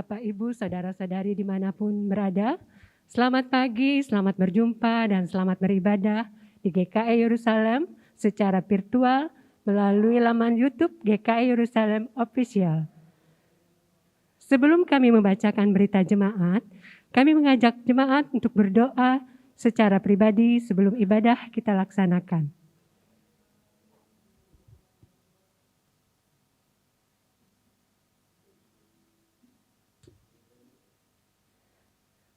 Bapak, Ibu, Saudara-saudari dimanapun berada. Selamat pagi, selamat berjumpa dan selamat beribadah di GKI Yerusalem secara virtual melalui laman YouTube GKI Yerusalem Official. Sebelum kami membacakan berita jemaat, kami mengajak jemaat untuk berdoa secara pribadi sebelum ibadah kita laksanakan.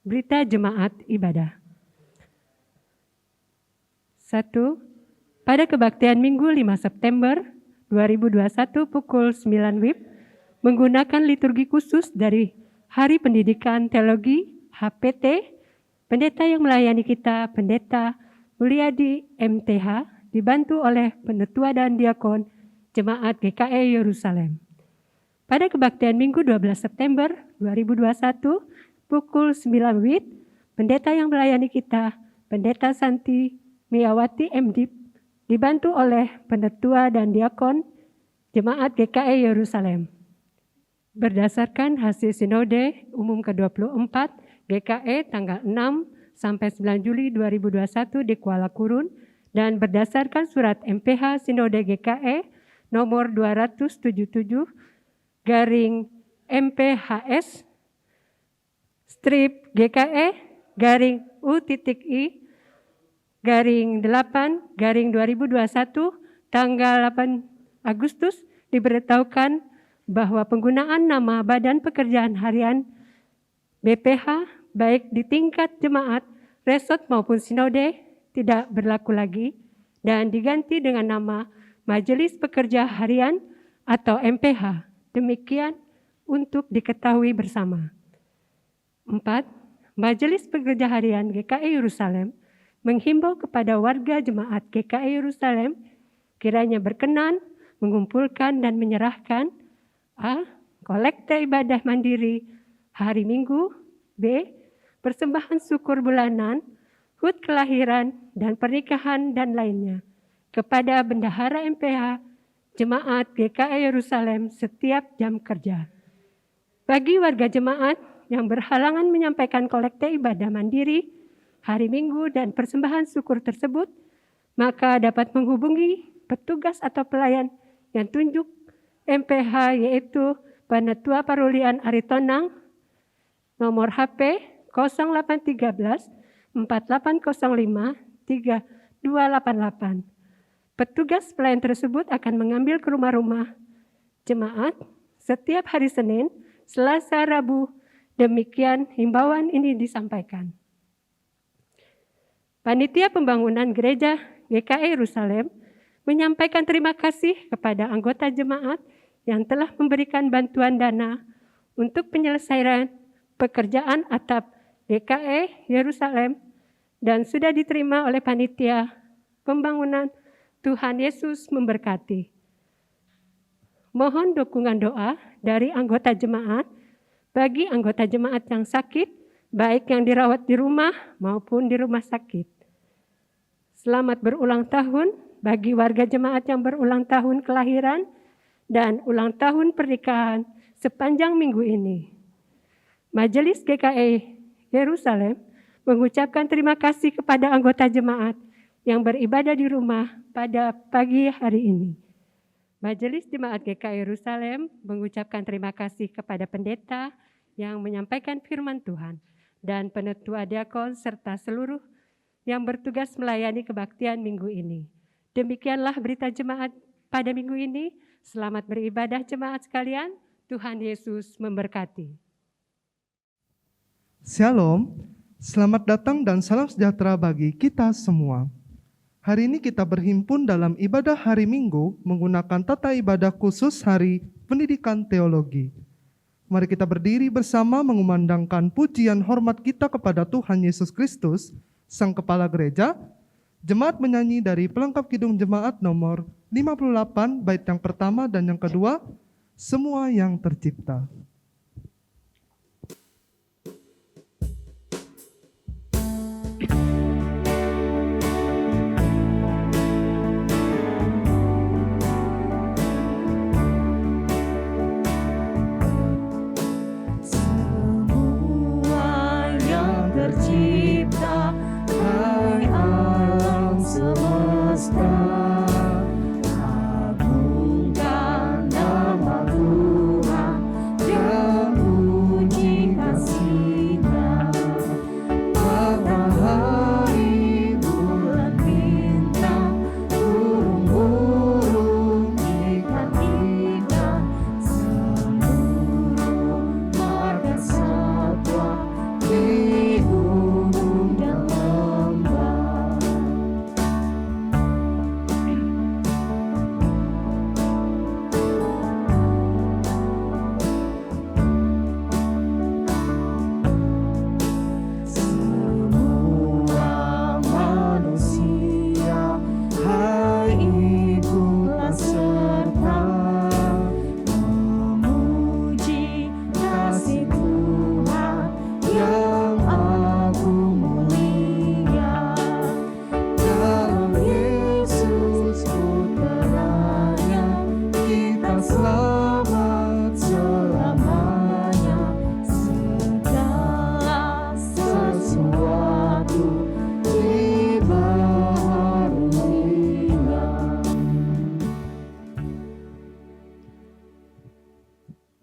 Berita jemaat ibadah. 1. Pada kebaktian Minggu 5 September 2021 pukul 9 WIB, menggunakan liturgi khusus dari Hari Pendidikan Teologi HPT, pendeta yang melayani kita, Pendeta Mulyadi MTH, dibantu oleh penetua dan diakon Jemaat GKI Yerusalem. Pada kebaktian Minggu 12 September 2021 pukul 9 WIB, pendeta yang melayani kita, Pendeta Santi Miyawati MDIP, dibantu oleh penetua dan diakon Jemaat GKI Yerusalem. Berdasarkan hasil Sinode Umum ke-24 GKI tanggal 6 sampai 9 Juli 2021 di Kuala Kurun dan berdasarkan surat MPH Sinode GKI nomor 277 garing MPHS strip GKE garing U.I garing 8 garing 2021 tanggal 8 Agustus diberitahukan bahwa penggunaan nama Badan Pekerjaan Harian BPH baik di tingkat jemaat, resort maupun sinode tidak berlaku lagi dan diganti dengan nama Majelis Pekerja Harian atau MPH. Demikian untuk diketahui bersama. 4. Majelis Pekerja Harian GKI Yerusalem menghimbau kepada warga jemaat GKI Yerusalem kiranya berkenan mengumpulkan dan menyerahkan A. Kolekte ibadah mandiri hari Minggu, B. Persembahan syukur bulanan, HUT kelahiran dan pernikahan dan lainnya kepada Bendahara MPH Jemaat GKI Yerusalem setiap jam kerja. Bagi warga jemaat yang berhalangan menyampaikan kolekte ibadah mandiri hari Minggu dan persembahan syukur tersebut, maka dapat menghubungi petugas atau pelayan yang tunjuk MPH yaitu Penetua Parulian Aritonang, nomor HP 0813 4805 3288. Petugas pelayan tersebut akan mengambil ke rumah-rumah jemaat setiap hari Senin, Selasa, Rabu. Demikian himbauan ini disampaikan. Panitia Pembangunan Gereja GKI Yerusalem menyampaikan terima kasih kepada anggota jemaat yang telah memberikan bantuan dana untuk penyelesaian pekerjaan atap GKI Yerusalem dan sudah diterima oleh panitia pembangunan. Tuhan Yesus memberkati. Mohon dukungan doa dari anggota jemaat bagi anggota jemaat yang sakit, baik yang dirawat di rumah maupun di rumah sakit. Selamat berulang tahun bagi warga jemaat yang berulang tahun kelahiran dan ulang tahun pernikahan sepanjang minggu ini. Majelis GKI Yerusalem mengucapkan terima kasih kepada anggota jemaat yang beribadah di rumah pada pagi hari ini. Majelis Jemaat GKI Yerusalem mengucapkan terima kasih kepada pendeta yang menyampaikan firman Tuhan dan penetua diakon serta seluruh yang bertugas melayani kebaktian minggu ini. Demikianlah berita jemaat pada minggu ini. Selamat beribadah jemaat sekalian. Tuhan Yesus memberkati. Shalom, selamat datang dan salam sejahtera bagi kita semua. Hari ini kita berhimpun dalam ibadah hari Minggu menggunakan tata ibadah khusus Hari Pendidikan Teologi. Mari kita berdiri bersama mengumandangkan pujian hormat kita kepada Tuhan Yesus Kristus, Sang Kepala Gereja. Jemaat menyanyi dari pelengkap kidung jemaat nomor 58, bait yang pertama dan yang kedua, Semua yang Tercipta.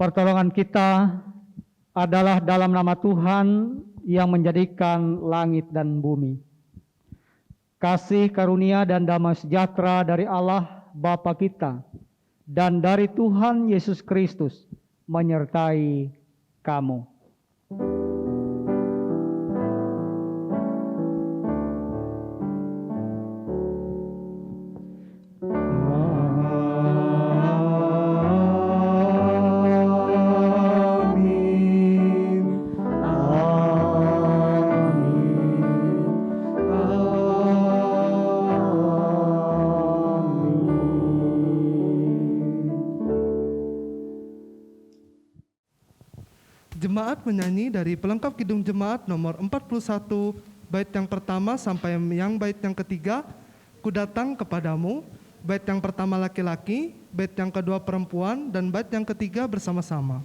Pertolongan kita adalah dalam nama Tuhan yang menjadikan langit dan bumi. Kasih karunia dan damai sejahtera dari Allah Bapa kita dan dari Tuhan Yesus Kristus menyertai kamu. Jemaat menyanyi dari pelengkap Kidung Jemaat nomor 41, bait yang pertama sampai yang bait yang ketiga, Ku datang kepadamu, bait yang pertama laki-laki, bait yang kedua perempuan, dan bait yang ketiga bersama-sama.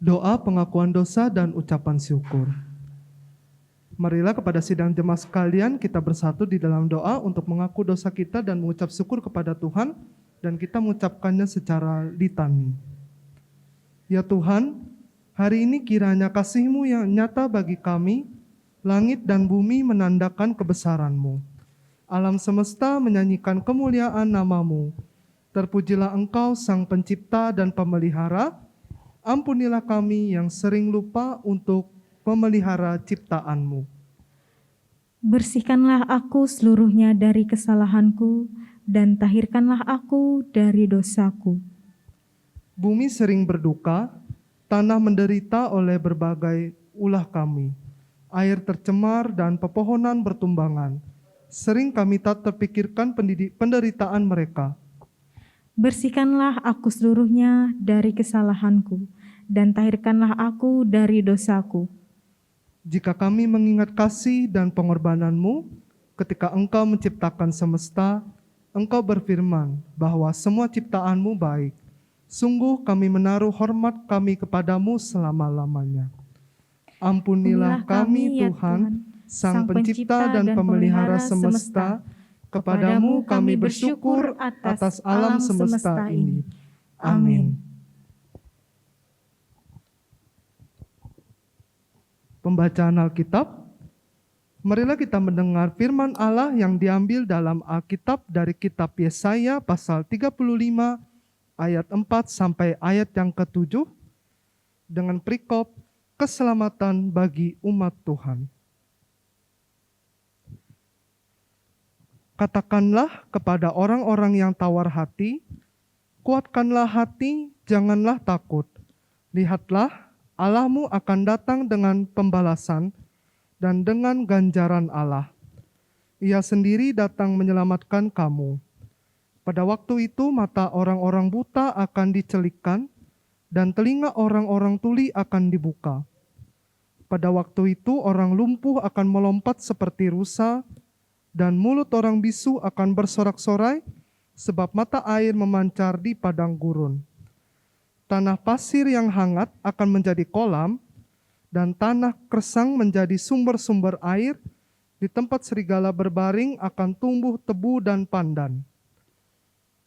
Doa pengakuan dosa dan ucapan syukur. Marilah kepada sidang jemaat sekalian kita bersatu di dalam doa untuk mengaku dosa kita dan mengucap syukur kepada Tuhan, dan kita mengucapkannya secara litani. Ya Tuhan, hari ini kiranya kasih-Mu yang nyata bagi kami, langit dan bumi menandakan kebesaran-Mu. Alam semesta menyanyikan kemuliaan nama-Mu. Terpujilah Engkau Sang Pencipta dan Pemelihara. Ampunilah kami yang sering lupa untuk memelihara ciptaan-Mu. Bersihkanlah aku seluruhnya dari kesalahanku, dan tahirkanlah aku dari dosaku. Bumi sering berduka, tanah menderita oleh berbagai ulah kami. Air tercemar dan pepohonan bertumbangan. Sering kami tak terpikirkan penderitaan mereka. Bersihkanlah aku seluruhnya dari kesalahanku, dan tahirkanlah aku dari dosaku. Jika kami mengingat kasih dan pengorbanan-Mu, ketika Engkau menciptakan semesta, Engkau berfirman bahwa semua ciptaan-Mu baik. Sungguh kami menaruh hormat kami kepadamu selama-lamanya. Ampunilah kami, ya Tuhan, Sang Pencipta dan Pemelihara semesta, kepadamu kami bersyukur atas alam semesta ini. Amin. Pembacaan Alkitab. Marilah kita mendengar firman Allah yang diambil dalam Alkitab dari kitab Yesaya pasal 35 ayat 4 sampai ayat yang ke-7 dengan perikop keselamatan bagi umat Tuhan. Katakanlah kepada orang-orang yang tawar hati, kuatkanlah hati, janganlah takut. Lihatlah, Allahmu akan datang dengan pembalasan dan dengan ganjaran Allah. Ia sendiri datang menyelamatkan kamu. Pada waktu itu mata orang-orang buta akan dicelikkan dan telinga orang-orang tuli akan dibuka. Pada waktu itu orang lumpuh akan melompat seperti rusa, dan mulut orang bisu akan bersorak-sorai, sebab mata air memancar di padang gurun. Tanah pasir yang hangat akan menjadi kolam, dan tanah kersang menjadi sumber-sumber air. Di tempat serigala berbaring akan tumbuh tebu dan pandan.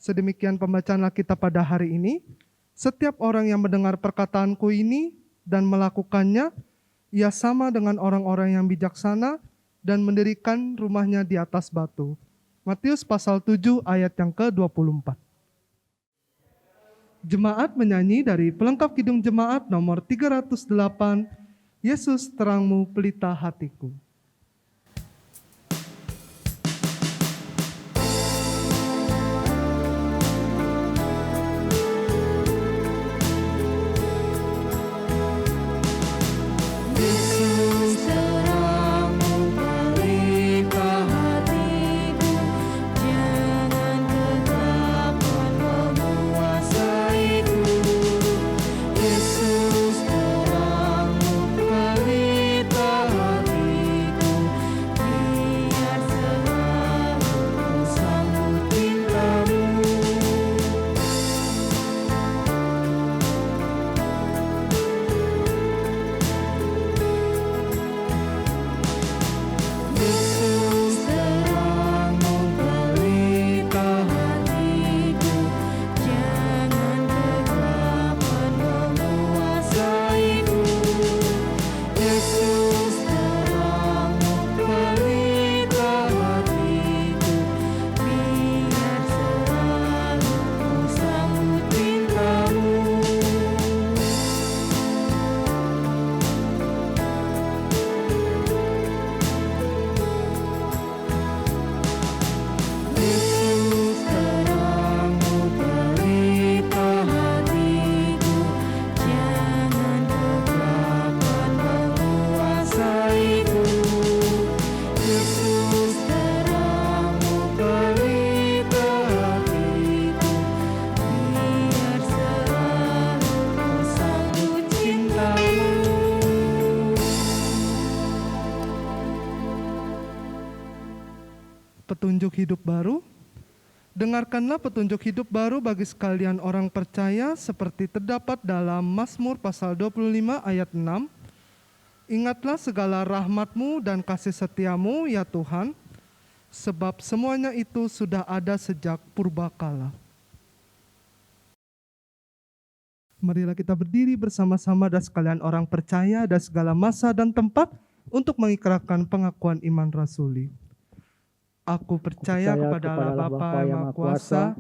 Sedemikian pembacaan Alkitab pada hari ini. Setiap orang yang mendengar perkataanku ini dan melakukannya, ia sama dengan orang-orang yang bijaksana dan mendirikan rumahnya di atas batu. Matius pasal 7 ayat yang ke-24. Jemaat menyanyi dari pelengkap Kidung Jemaat nomor 308, Yesus terangmu pelita hatiku. Petunjuk hidup baru. Dengarkanlah petunjuk hidup baru bagi sekalian orang percaya seperti terdapat dalam Mazmur pasal 25 ayat 6. Ingatlah segala rahmat-Mu dan kasih setia-Mu ya Tuhan, sebab semuanya itu sudah ada sejak purbakala. Marilah kita berdiri bersama-sama dan sekalian orang percaya dan segala masa dan tempat untuk mengikrarkan pengakuan iman rasuli. Aku percaya kepada Allah Bapa yang Maha Kuasa,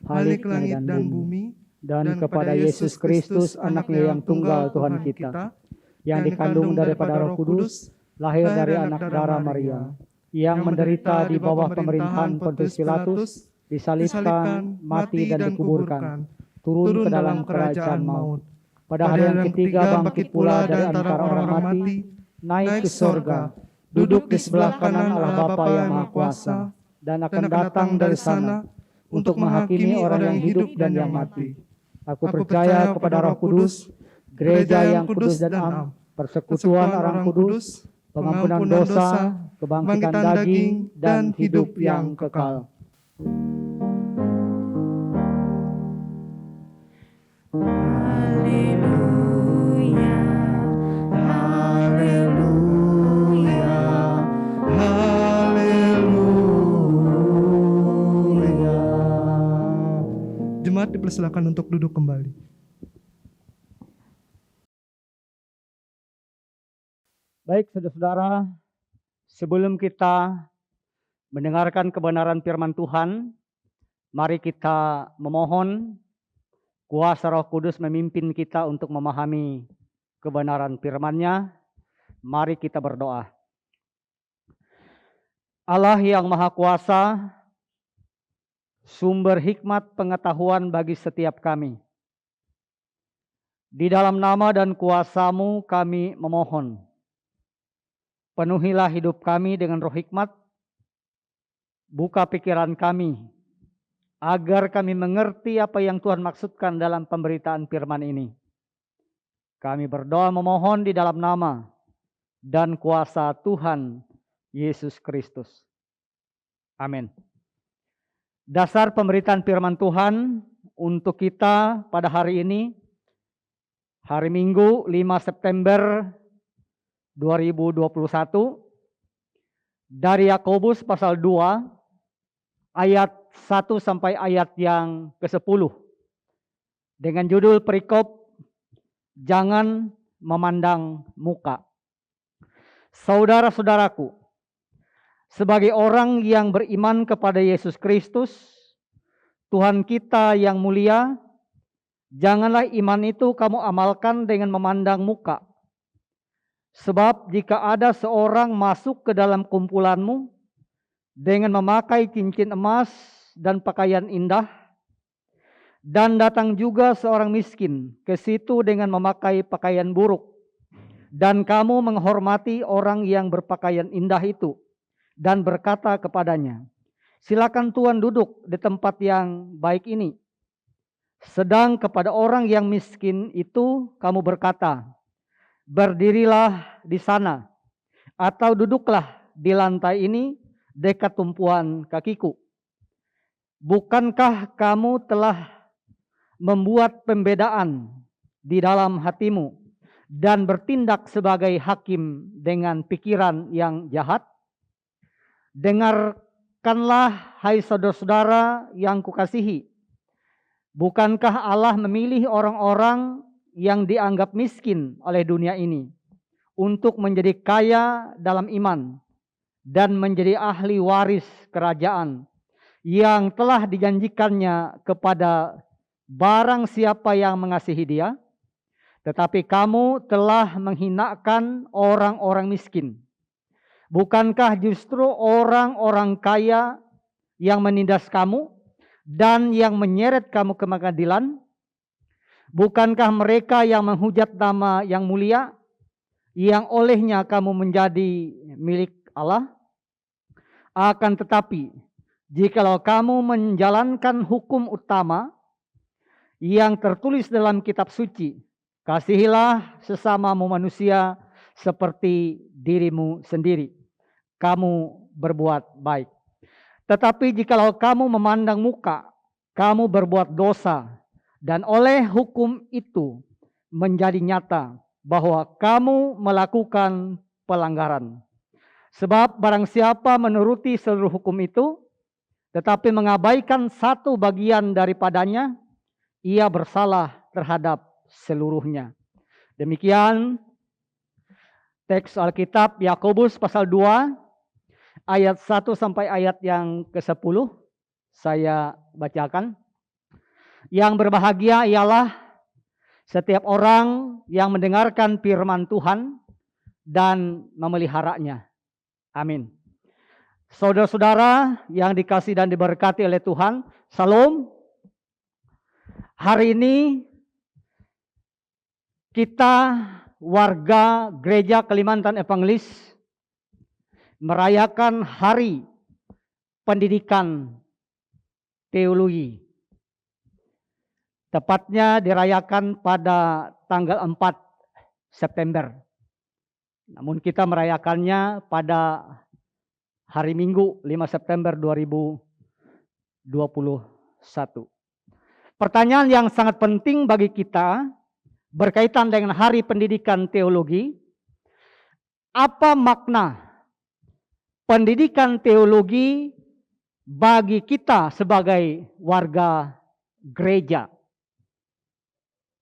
Halik langit dan bumi, dan kepada Yesus Kristus, Anak-Nya yang tunggal Tuhan kita, yang dikandung daripada Roh Kudus, lahir dari anak darah Maria, yang menderita di bawah pemerintahan Pontius Pilatus, disalibkan, mati dan dikuburkan, turun ke dalam kerajaan maut. Pada hari yang ketiga bangkit pula dari antara orang mati, naik ke sorga, duduk di sebelah kanan Allah Bapa yang Maha Kuasa, dan akan datang dari sana untuk menghakimi orang yang hidup dan yang mati. Aku percaya kepada Roh Kudus, gereja yang kudus dan am, persekutuan orang kudus, pengampunan dosa, kebangkitan daging, dan hidup yang kekal. Haleluya, haleluya, Haleluya. Jemaat dipersilakan untuk duduk kembali. Baik, saudara-saudara, sebelum kita mendengarkan kebenaran firman Tuhan, mari kita memohon kuasa Roh Kudus memimpin kita untuk memahami kebenaran firman-Nya. Mari kita berdoa. Allah yang Maha Kuasa, sumber hikmat pengetahuan bagi setiap kami. Di dalam nama dan kuasa-Mu kami memohon. Penuhilah hidup kami dengan roh hikmat, buka pikiran kami, agar kami mengerti apa yang Tuhan maksudkan dalam pemberitaan firman ini. Kami berdoa memohon di dalam nama dan kuasa Tuhan Yesus Kristus. Amin. Dasar pemberitaan firman Tuhan untuk kita pada hari ini, hari Minggu 5 September 2021, dari Yakobus pasal 2 ayat 1 sampai ayat yang ke-10 dengan judul perikop jangan memandang muka. Saudara-saudaraku, sebagai orang yang beriman kepada Yesus Kristus, Tuhan kita yang mulia, janganlah iman itu kamu amalkan dengan memandang muka. Sebab jika ada seorang masuk ke dalam kumpulanmu dengan memakai cincin emas dan pakaian indah, dan datang juga seorang miskin ke situ dengan memakai pakaian buruk, dan kamu menghormati orang yang berpakaian indah itu, dan berkata kepadanya, silakan Tuan duduk di tempat yang baik ini. Sedang kepada orang yang miskin itu kamu berkata, berdirilah di sana, atau duduklah di lantai ini dekat tumpuan kakiku. Bukankah kamu telah membuat pembedaan di dalam hatimu dan bertindak sebagai hakim dengan pikiran yang jahat? Dengarkanlah, hai saudara-saudara yang kukasihi. Bukankah Allah memilih orang-orang yang dianggap miskin oleh dunia ini untuk menjadi kaya dalam iman dan menjadi ahli waris kerajaan yang telah dijanjikannya kepada barang siapa yang mengasihi Dia? Tetapi kamu telah menghinakan orang-orang miskin. Bukankah justru orang-orang kaya yang menindas kamu dan yang menyeret kamu ke pengadilan? Bukankah mereka yang menghujat nama yang mulia, yang olehnya kamu menjadi milik Allah? Akan tetapi, jikalau kamu menjalankan hukum utama yang tertulis dalam kitab suci, kasihilah sesamamu manusia seperti dirimu sendiri. Kamu berbuat baik. Tetapi jikalau kamu memandang muka, kamu berbuat dosa, dan oleh hukum itu menjadi nyata bahwa kamu melakukan pelanggaran. Sebab barang siapa menuruti seluruh hukum itu, tetapi mengabaikan satu bagian daripadanya, ia bersalah terhadap seluruhnya. Demikian teks Alkitab Yakobus pasal 2 ayat 1 sampai ayat yang ke-10 saya bacakan. Yang berbahagia ialah setiap orang yang mendengarkan firman Tuhan dan memeliharanya. Amin. Saudara-saudara yang dikasihi dan diberkati oleh Tuhan, Salam. Hari ini kita warga Gereja Kalimantan Evangelis merayakan Hari Pendidikan Teologi. Tepatnya dirayakan pada tanggal 4 September. Namun kita merayakannya pada hari Minggu 5 September 2021. Pertanyaan yang sangat penting bagi kita berkaitan dengan Hari Pendidikan Teologi, apa makna pendidikan teologi bagi kita sebagai warga gereja?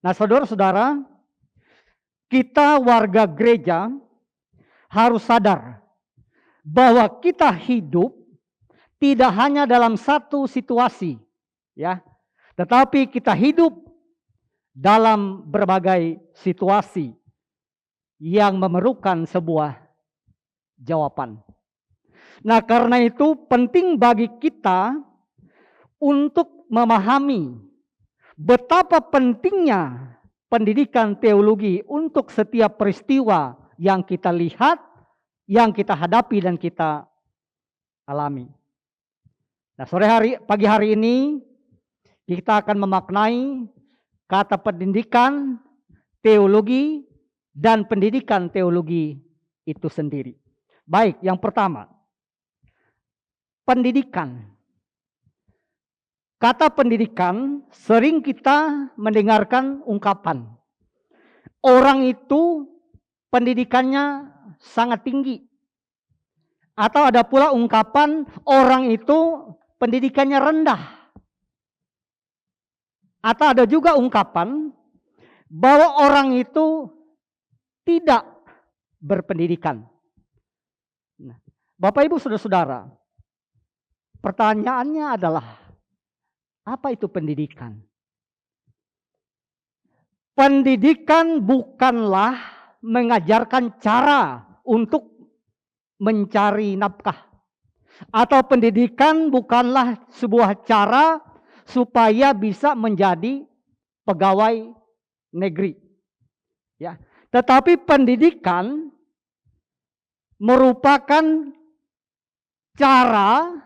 Nah, saudara-saudara, kita warga gereja harus sadar bahwa kita hidup tidak hanya dalam satu situasi, ya, tetapi kita hidup dalam berbagai situasi yang memerlukan sebuah jawaban. Nah, karena itu penting bagi kita untuk memahami betapa pentingnya pendidikan teologi untuk setiap peristiwa yang kita lihat, yang kita hadapi dan kita alami. Nah, pagi hari ini kita akan memaknai kata pendidikan teologi dan pendidikan teologi itu sendiri. Baik, yang pertama, pendidikan. Kata pendidikan sering kita mendengarkan ungkapan orang itu pendidikannya sangat tinggi. Atau ada pula ungkapan orang itu pendidikannya rendah. Atau ada juga ungkapan bahwa orang itu tidak berpendidikan. Nah, Bapak Ibu Saudara-saudara, pertanyaannya adalah, apa itu pendidikan? Pendidikan bukanlah mengajarkan cara untuk mencari nafkah. Atau pendidikan bukanlah sebuah cara supaya bisa menjadi pegawai negeri. Ya, tetapi pendidikan merupakan cara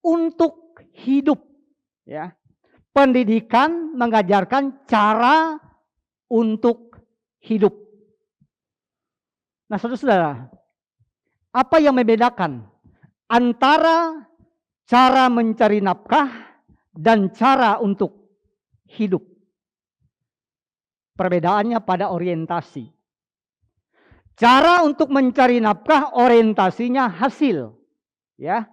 untuk hidup. Ya, pendidikan mengajarkan cara untuk hidup. Nah, saudara-saudara, apa yang membedakan antara cara mencari nafkah dan cara untuk hidup? Perbedaannya pada orientasi. Cara untuk mencari nafkah orientasinya hasil, ya.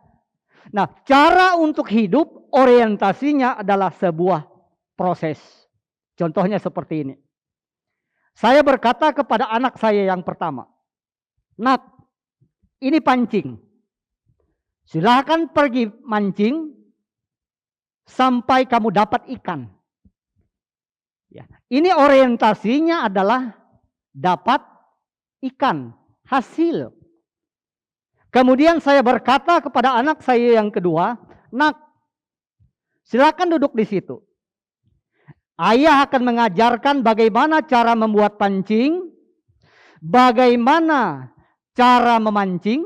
Nah, cara untuk hidup orientasinya adalah sebuah proses. Contohnya seperti ini. Saya berkata kepada anak saya yang pertama, "Nak, ini pancing. Silahkan pergi mancing sampai kamu dapat ikan." Ya, ini orientasinya adalah dapat ikan, hasil. Kemudian saya berkata kepada anak saya yang kedua, "Nak, silakan duduk di situ. Ayah akan mengajarkan bagaimana cara membuat pancing, bagaimana cara memancing,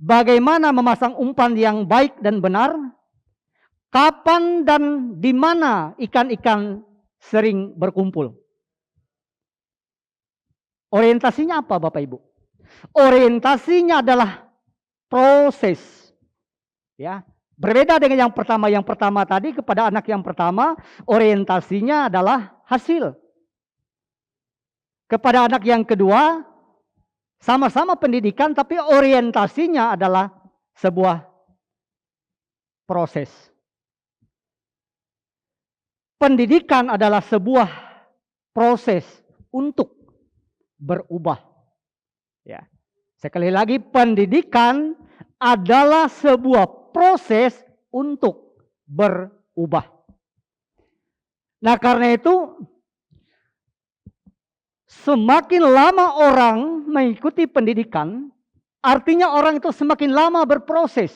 bagaimana memasang umpan yang baik dan benar, kapan dan di mana ikan-ikan sering berkumpul." Orientasinya apa, Bapak Ibu? Orientasinya adalah proses. Ya, berbeda dengan yang pertama. Yang pertama tadi kepada anak yang pertama, orientasinya adalah hasil. Kepada anak yang kedua, sama-sama pendidikan tapi orientasinya adalah sebuah proses. Pendidikan adalah sebuah proses untuk berubah. Ya. Sekali lagi, pendidikan adalah sebuah proses untuk berubah. Nah, karena itu semakin lama orang mengikuti pendidikan, artinya orang itu semakin lama berproses.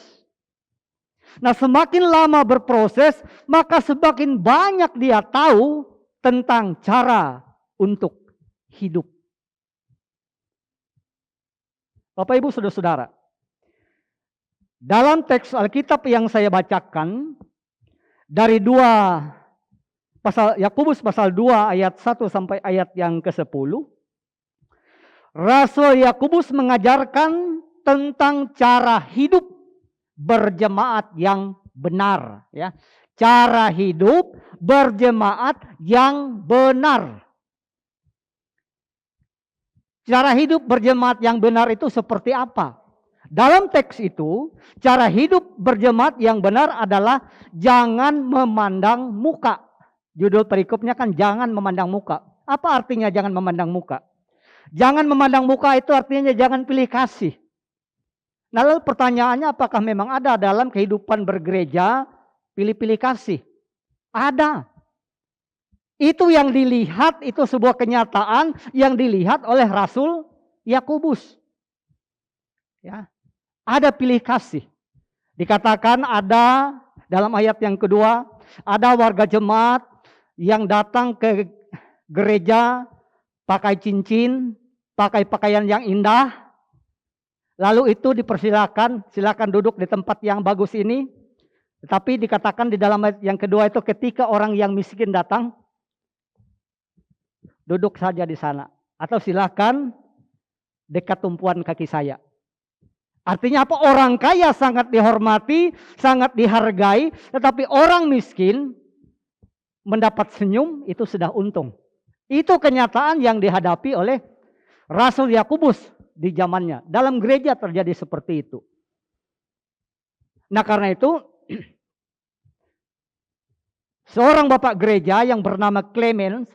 Nah, semakin lama berproses, maka semakin banyak dia tahu tentang cara untuk hidup. Bapak Ibu Saudara-saudara, dalam teks Alkitab yang saya bacakan dari Yakobus pasal 2 ayat 1 sampai ayat yang ke-10, Rasul Yakobus mengajarkan tentang cara hidup berjemaat yang benar, ya. Cara hidup berjemaat yang benar. Cara hidup berjemaat yang benar itu seperti apa? Dalam teks itu, cara hidup berjemaat yang benar adalah jangan memandang muka. Judul perikopnya kan jangan memandang muka. Apa artinya jangan memandang muka? Jangan memandang muka itu artinya jangan pilih kasih. Nah, lalu pertanyaannya, apakah memang ada dalam kehidupan bergereja pilih-pilih kasih? Ada. Itu yang dilihat, itu sebuah kenyataan yang dilihat oleh Rasul Yakobus. Ya, ada pilih kasih. Dikatakan ada dalam ayat yang kedua, ada warga jemaat yang datang ke gereja pakai cincin, pakai pakaian yang indah. Lalu itu dipersilakan, silakan duduk di tempat yang bagus ini. Tetapi dikatakan di dalam ayat yang kedua itu ketika orang yang miskin datang, duduk saja di sana. Atau silakan dekat tumpuan kaki saya. Artinya apa? Orang kaya sangat dihormati, sangat dihargai. Tetapi orang miskin mendapat senyum itu sudah untung. Itu kenyataan yang dihadapi oleh Rasul Yakobus di zamannya. Dalam gereja terjadi seperti itu. Nah, karena itu seorang bapak gereja yang bernama Clemens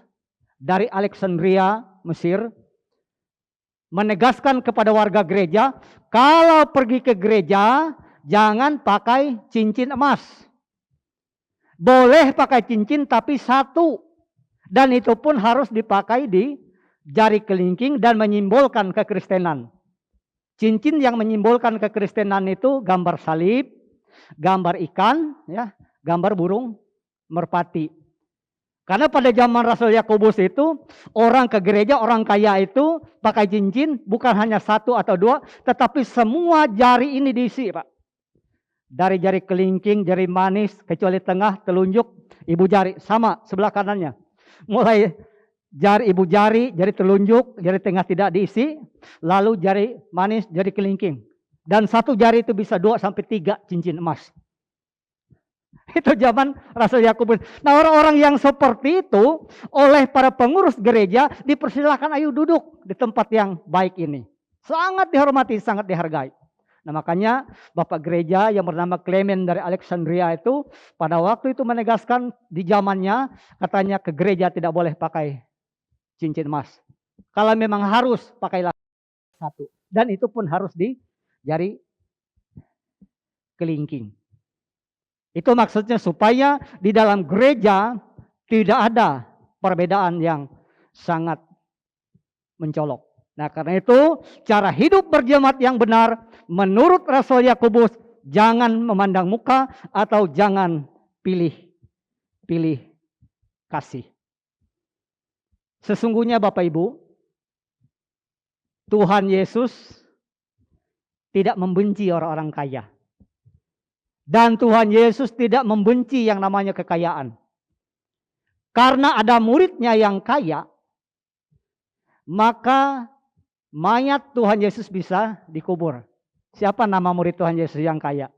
dari Alexandria, Mesir, menegaskan kepada warga gereja, kalau pergi ke gereja jangan pakai cincin emas. Boleh pakai cincin tapi satu. Dan itu pun harus dipakai di jari kelingking dan menyimbolkan kekristenan. Cincin yang menyimbolkan kekristenan itu gambar salib, gambar ikan, ya, gambar burung merpati. Karena pada zaman Rasul Yakobus itu, orang ke gereja, orang kaya itu pakai cincin bukan hanya satu atau dua, tetapi semua jari ini diisi, Pak. Dari jari kelingking, jari manis, kecuali tengah, telunjuk, ibu jari, sama sebelah kanannya. Mulai jari ibu jari, jari telunjuk, jari tengah tidak diisi, lalu jari manis, jari kelingking. Dan satu jari itu bisa 2 sampai 3 cincin emas. Itu zaman Rasul Yakobus. Nah, orang-orang yang seperti itu oleh para pengurus gereja dipersilakan ayo duduk di tempat yang baik ini. Sangat dihormati, sangat dihargai. Nah, makanya bapak gereja yang bernama Clement dari Alexandria itu pada waktu itu menegaskan di zamannya, katanya ke gereja tidak boleh pakai cincin emas. Kalau memang harus, pakailah satu. Dan itu pun harus di jari kelingking. Itu maksudnya supaya di dalam gereja tidak ada perbedaan yang sangat mencolok. Nah, karena itu cara hidup berjemaat yang benar menurut Rasul Yakobus, jangan memandang muka atau jangan pilih kasih. Sesungguhnya Bapak Ibu, Tuhan Yesus tidak membenci orang-orang kaya. Dan Tuhan Yesus tidak membenci yang namanya kekayaan. Karena ada muridnya yang kaya, maka mayat Tuhan Yesus bisa dikubur. Siapa nama murid Tuhan Yesus yang kaya?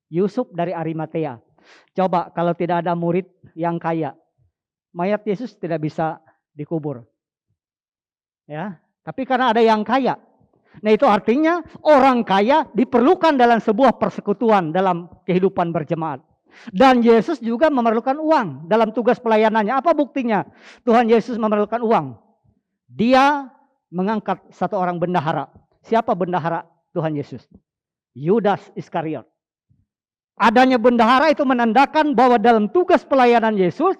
Yusuf dari Arimatea. Coba kalau tidak ada murid yang kaya, mayat Yesus tidak bisa dikubur. Ya, tapi karena ada yang kaya. Nah, itu artinya orang kaya diperlukan dalam sebuah persekutuan dalam kehidupan berjemaat. Dan Yesus juga memerlukan uang dalam tugas pelayanannya. Apa buktinya? Tuhan Yesus memerlukan uang. Dia mengangkat satu orang bendahara. Siapa bendahara Tuhan Yesus? Yudas Iskariot. Adanya bendahara itu menandakan bahwa dalam tugas pelayanan Yesus,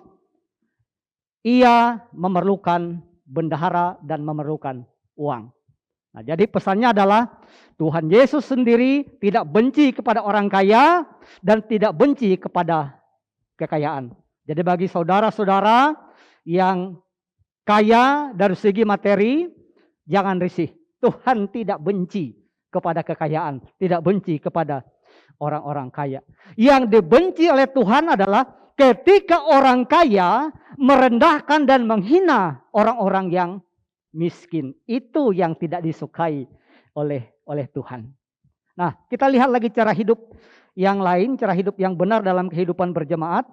ia memerlukan bendahara dan memerlukan uang. Nah, jadi pesannya adalah Tuhan Yesus sendiri tidak benci kepada orang kaya dan tidak benci kepada kekayaan. Jadi bagi saudara-saudara yang kaya dari segi materi, jangan risih. Tuhan tidak benci kepada kekayaan, tidak benci kepada orang-orang kaya. Yang dibenci oleh Tuhan adalah ketika orang kaya merendahkan dan menghina orang-orang yang miskin. Itu yang tidak disukai oleh Tuhan. Nah, kita lihat lagi cara hidup yang lain, cara hidup yang benar dalam kehidupan berjemaat.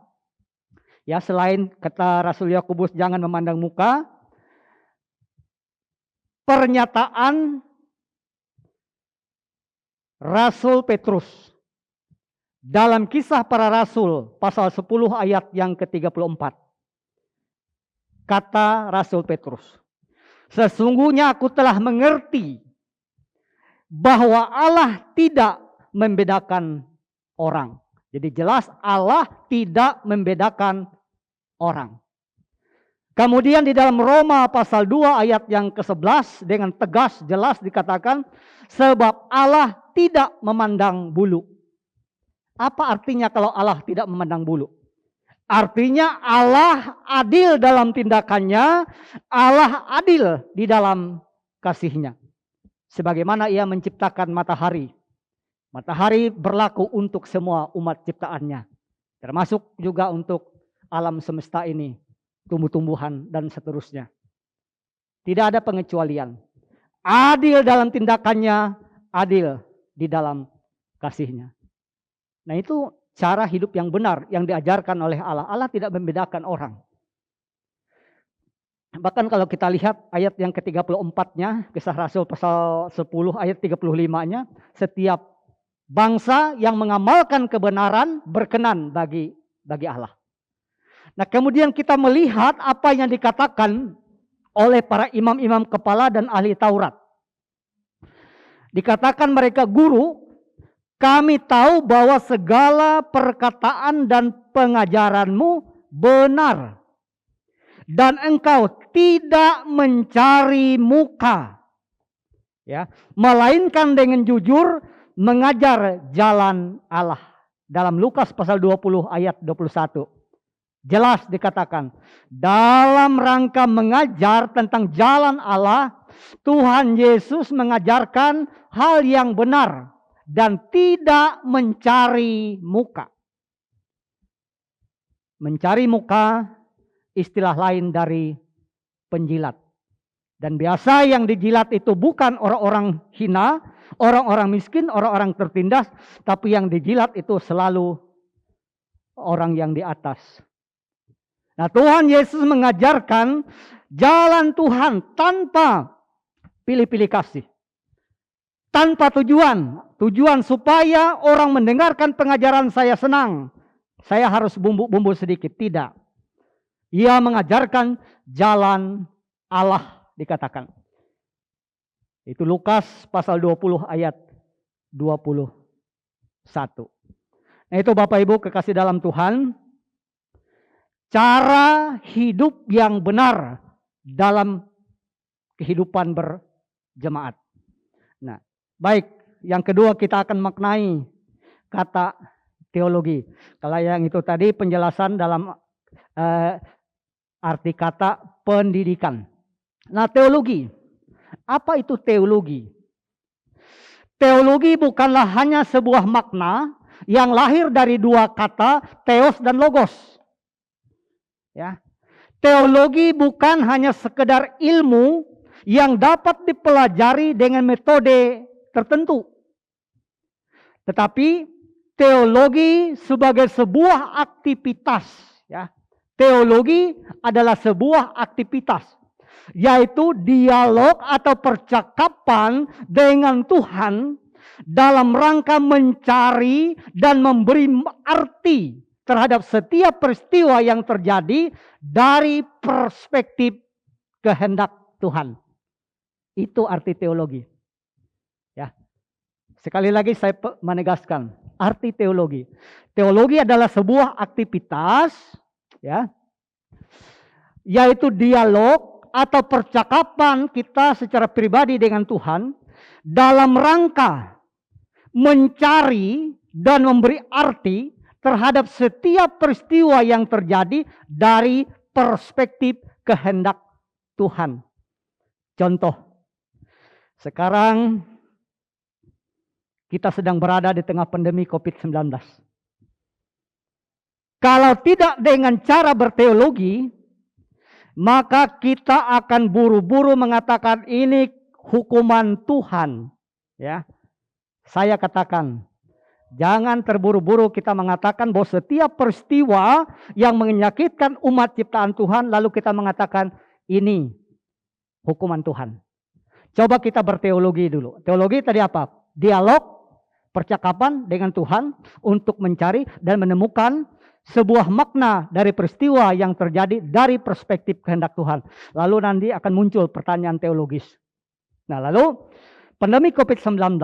Ya, selain kata Rasul Yakobus jangan memandang muka, pernyataan Rasul Petrus dalam Kisah Para Rasul pasal 10 ayat yang ke-34. Kata Rasul Petrus, sesungguhnya aku telah mengerti bahwa Allah tidak membedakan orang. Jadi jelas Allah tidak membedakan orang. Kemudian di dalam Roma pasal 2 ayat yang ke-11 dengan tegas jelas dikatakan, sebab Allah tidak memandang bulu. Apa artinya kalau Allah tidak memandang bulu? Artinya Allah adil dalam tindakannya, Allah adil di dalam kasihnya. Sebagaimana ia menciptakan matahari. Matahari berlaku untuk semua umat ciptaannya. Termasuk juga untuk alam semesta ini. Tumbuh-tumbuhan dan seterusnya. Tidak ada pengecualian. Adil dalam tindakannya, adil di dalam kasihnya. Nah, itu cara hidup yang benar yang diajarkan oleh Allah. Allah tidak membedakan orang. Bahkan kalau kita lihat ayat yang ke-34-nya, Kisah Rasul pasal 10 ayat 35-nya, setiap bangsa yang mengamalkan kebenaran berkenan bagi Allah. Nah, kemudian kita melihat apa yang dikatakan oleh para imam-imam kepala dan ahli Taurat. Dikatakan mereka, guru, kami tahu bahwa segala perkataan dan pengajaranmu benar. Dan engkau tidak mencari muka. Ya, melainkan dengan jujur mengajar jalan Allah. Dalam Lukas pasal 20 ayat 21. Jelas dikatakan, dalam rangka mengajar tentang jalan Allah, Tuhan Yesus mengajarkan hal yang benar dan tidak mencari muka. Mencari muka istilah lain dari penjilat. Dan biasa yang dijilat itu bukan orang-orang hina, orang-orang miskin, orang-orang tertindas, tapi yang dijilat itu selalu orang yang di atas. Nah, Tuhan Yesus mengajarkan jalan Tuhan tanpa pilih-pilih kasih. Tanpa tujuan. Tujuan supaya orang mendengarkan pengajaran saya senang. Saya harus bumbu-bumbu sedikit. Tidak. Ia mengajarkan jalan Allah dikatakan. Itu Lukas pasal 20 ayat 21. Nah, itu Bapak Ibu kekasih dalam Tuhan. Cara hidup yang benar dalam kehidupan berjemaat. Nah, baik. Yang kedua kita akan maknai kata teologi. Kalau yang itu tadi penjelasan dalam arti kata pendidikan. Nah, teologi. Apa itu teologi? Teologi bukanlah hanya sebuah makna yang lahir dari dua kata, theos dan logos. Ya. Teologi bukan hanya sekedar ilmu yang dapat dipelajari dengan metode tertentu. Tetapi teologi sebagai sebuah aktivitas. Ya. Teologi adalah sebuah aktivitas. Yaitu dialog atau percakapan dengan Tuhan dalam rangka mencari dan memberi arti terhadap setiap peristiwa yang terjadi dari perspektif kehendak Tuhan. Itu arti teologi. Ya. Sekali lagi saya menegaskan arti teologi. Teologi adalah sebuah aktivitas, ya, yaitu dialog atau percakapan kita secara pribadi dengan Tuhan dalam rangka mencari dan memberi arti terhadap setiap peristiwa yang terjadi dari perspektif kehendak Tuhan. Contoh, sekarang kita sedang berada di tengah pandemi COVID-19. Kalau tidak dengan cara berteologi, maka kita akan buru-buru mengatakan ini hukuman Tuhan. Ya, saya katakan, jangan terburu-buru kita mengatakan bahwa setiap peristiwa yang menyakitkan umat ciptaan Tuhan, lalu kita mengatakan ini hukuman Tuhan. Coba kita berteologi dulu. Teologi tadi apa? Dialog, percakapan dengan Tuhan untuk mencari dan menemukan sebuah makna dari peristiwa yang terjadi dari perspektif kehendak Tuhan. Lalu nanti akan muncul pertanyaan teologis. Nah, lalu pandemi COVID-19.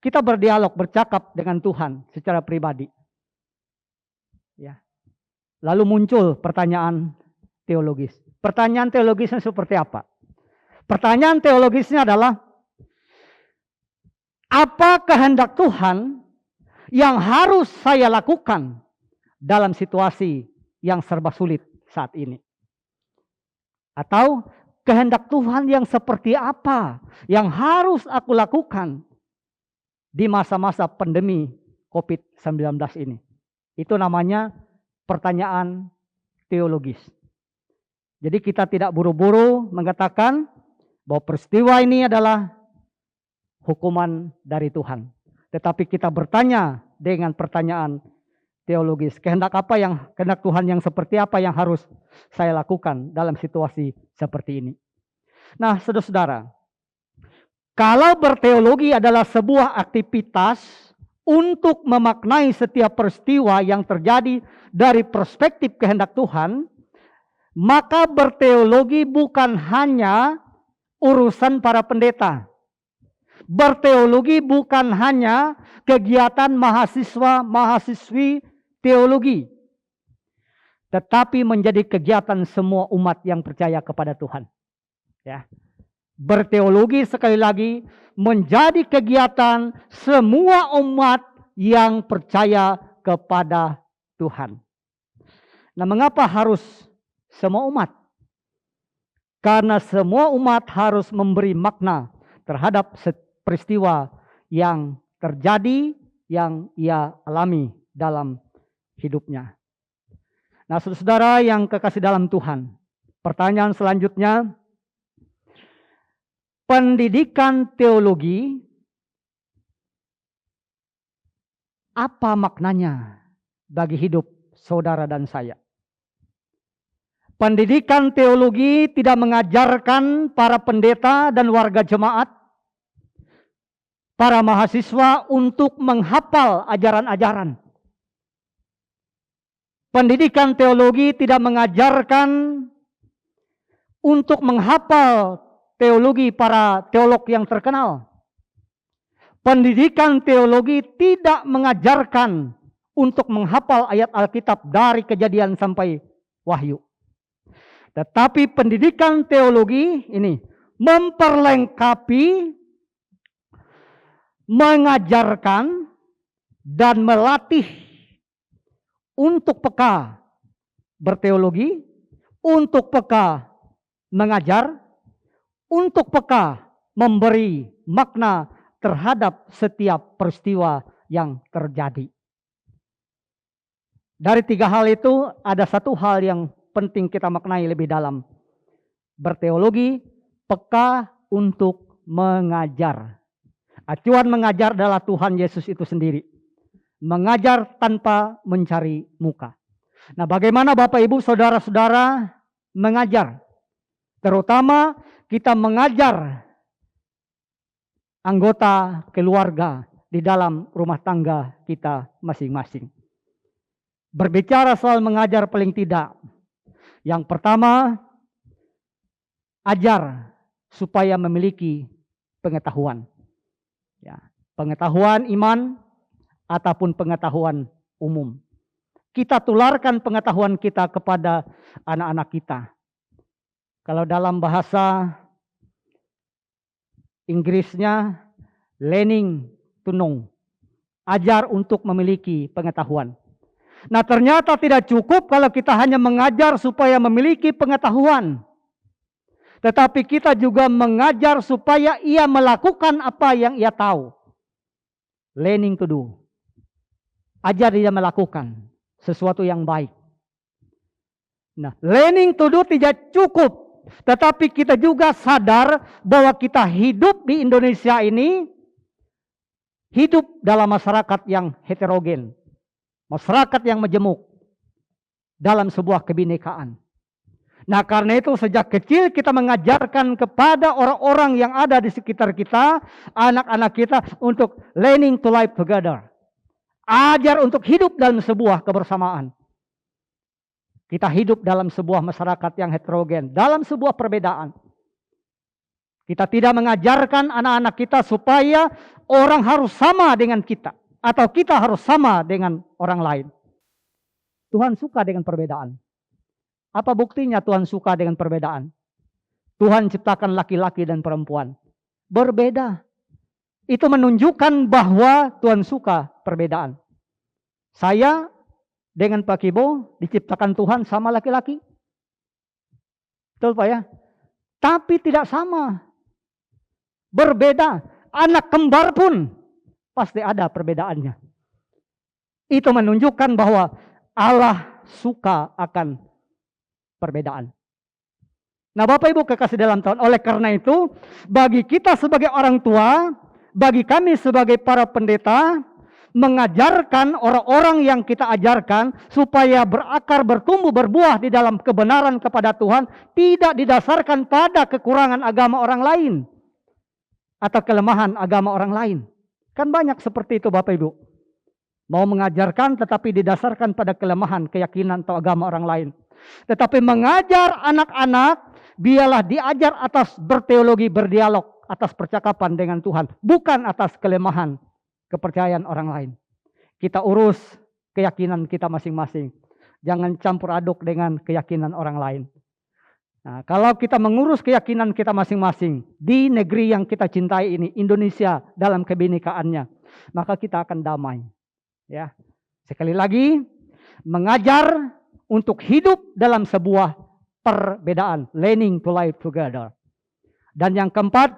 Kita berdialog, bercakap dengan Tuhan secara pribadi. Ya. Lalu muncul pertanyaan teologis. Pertanyaan teologisnya seperti apa? Pertanyaan teologisnya adalah, apa kehendak Tuhan yang harus saya lakukan dalam situasi yang serba sulit saat ini? Atau kehendak Tuhan yang seperti apa yang harus aku lakukan di masa-masa pandemi COVID-19 ini? Itu namanya pertanyaan teologis. Jadi kita tidak buru-buru mengatakan bahwa peristiwa ini adalah hukuman dari Tuhan. Tetapi kita bertanya dengan pertanyaan teologis. Kehendak Tuhan yang seperti apa yang harus saya lakukan dalam situasi seperti ini? Nah, saudara-saudara, kalau berteologi adalah sebuah aktivitas untuk memaknai setiap peristiwa yang terjadi dari perspektif kehendak Tuhan, maka berteologi bukan hanya urusan para pendeta. Berteologi bukan hanya kegiatan mahasiswa-mahasiswi teologi, tetapi menjadi kegiatan semua umat yang percaya kepada Tuhan. Ya. Berteologi sekali lagi menjadi kegiatan semua umat yang percaya kepada Tuhan. Nah, mengapa harus semua umat? Karena semua umat harus memberi makna terhadap peristiwa yang terjadi, yang ia alami dalam hidupnya. Nah, saudara yang kekasih dalam Tuhan, pertanyaan selanjutnya, pendidikan teologi, apa maknanya bagi hidup saudara dan saya? Pendidikan teologi tidak mengajarkan para pendeta dan warga jemaat, para mahasiswa untuk menghafal ajaran-ajaran. Pendidikan teologi tidak mengajarkan untuk menghafal teologi para teolog yang terkenal. Pendidikan teologi tidak mengajarkan untuk menghafal ayat Alkitab dari Kejadian sampai Wahyu. Tetapi pendidikan teologi ini memperlengkapi, mengajarkan, dan melatih untuk peka berteologi, untuk peka mengajar, untuk peka memberi makna terhadap setiap peristiwa yang terjadi. Dari tiga hal itu ada satu hal yang penting kita maknai lebih dalam. Berteologi, peka untuk mengajar. Acuan mengajar adalah Tuhan Yesus itu sendiri. Mengajar tanpa mencari muka. Nah, bagaimana Bapak Ibu saudara-saudara mengajar? Terutama kita mengajar anggota keluarga di dalam rumah tangga kita masing-masing. Berbicara soal mengajar paling tidak, yang pertama, ajar supaya memiliki pengetahuan. Ya, pengetahuan iman ataupun pengetahuan umum. Kita tularkan pengetahuan kita kepada anak-anak kita. Kalau dalam bahasa Inggrisnya, learning to know. Ajar untuk memiliki pengetahuan. Nah, ternyata tidak cukup kalau kita hanya mengajar supaya memiliki pengetahuan. Tetapi kita juga mengajar supaya ia melakukan apa yang ia tahu. Learning to do. Ajar dia melakukan sesuatu yang baik. Nah, learning to do tidak cukup. Tetapi kita juga sadar bahwa kita hidup di Indonesia ini, hidup dalam masyarakat yang heterogen. Masyarakat yang majemuk dalam sebuah kebinekaan. Nah, karena itu sejak kecil kita mengajarkan kepada orang-orang yang ada di sekitar kita, anak-anak kita, untuk learning to live together. Ajar untuk hidup dalam sebuah kebersamaan. Kita hidup dalam sebuah masyarakat yang heterogen, dalam sebuah perbedaan. Kita tidak mengajarkan anak-anak kita supaya orang harus sama dengan kita, atau kita harus sama dengan orang lain. Tuhan suka dengan perbedaan. Apa buktinya Tuhan suka dengan perbedaan? Tuhan ciptakan laki-laki dan perempuan. Berbeda. Itu menunjukkan bahwa Tuhan suka perbedaan. Saya dengan Pak Kibo diciptakan Tuhan sama laki-laki. Betul Pak ya? Tapi tidak sama. Berbeda. Anak kembar pun pasti ada perbedaannya. Itu menunjukkan bahwa Allah suka akan perbedaan. Nah, Bapak Ibu kekasih dalam Tuhan, oleh karena itu, bagi kita sebagai orang tua, bagi kami sebagai para pendeta, mengajarkan orang-orang yang kita ajarkan supaya berakar, bertumbuh, berbuah di dalam kebenaran kepada Tuhan, tidak didasarkan pada kekurangan agama orang lain atau kelemahan agama orang lain. Kan banyak seperti itu Bapak Ibu. Mau mengajarkan tetapi didasarkan pada kelemahan, keyakinan atau agama orang lain. Tetapi mengajar anak-anak, biarlah diajar atas berteologi, berdialog, atas percakapan dengan Tuhan. Bukan atas kelemahan, kepercayaan orang lain. Kita urus keyakinan kita masing-masing. Jangan campur aduk dengan keyakinan orang lain. Nah, kalau kita mengurus keyakinan kita masing-masing di negeri yang kita cintai ini, Indonesia dalam kebinekaannya, maka kita akan damai. Ya, sekali lagi, mengajar untuk hidup dalam sebuah perbedaan, learning to live together. Dan yang keempat,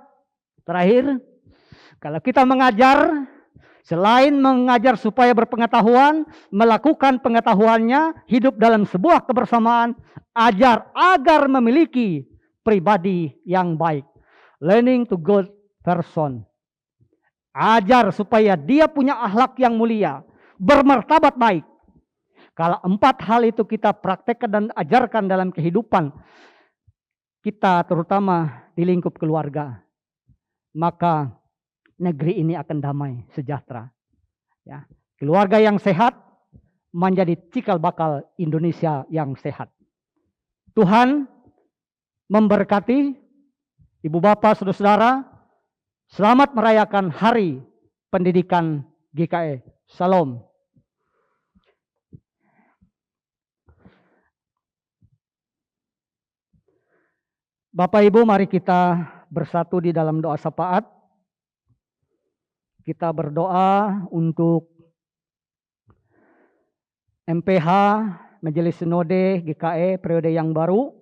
terakhir, kalau kita mengajar, selain mengajar supaya berpengetahuan, melakukan pengetahuannya, hidup dalam sebuah kebersamaan, ajar agar memiliki pribadi yang baik. Learning to good person. Ajar supaya dia punya akhlak yang mulia, bermartabat baik. Kalau 4 hal itu kita praktekkan dan ajarkan dalam kehidupan kita, terutama di lingkup keluarga, maka negeri ini akan damai, sejahtera. Ya. Keluarga yang sehat menjadi cikal bakal Indonesia yang sehat. Tuhan memberkati Ibu Bapak, Saudara-saudara. Selamat merayakan Hari Pendidikan GKE. Salam. Bapak Ibu, mari kita bersatu di dalam doa syafaat. Kita berdoa untuk MPH, Majelis Sinode GKE periode yang baru,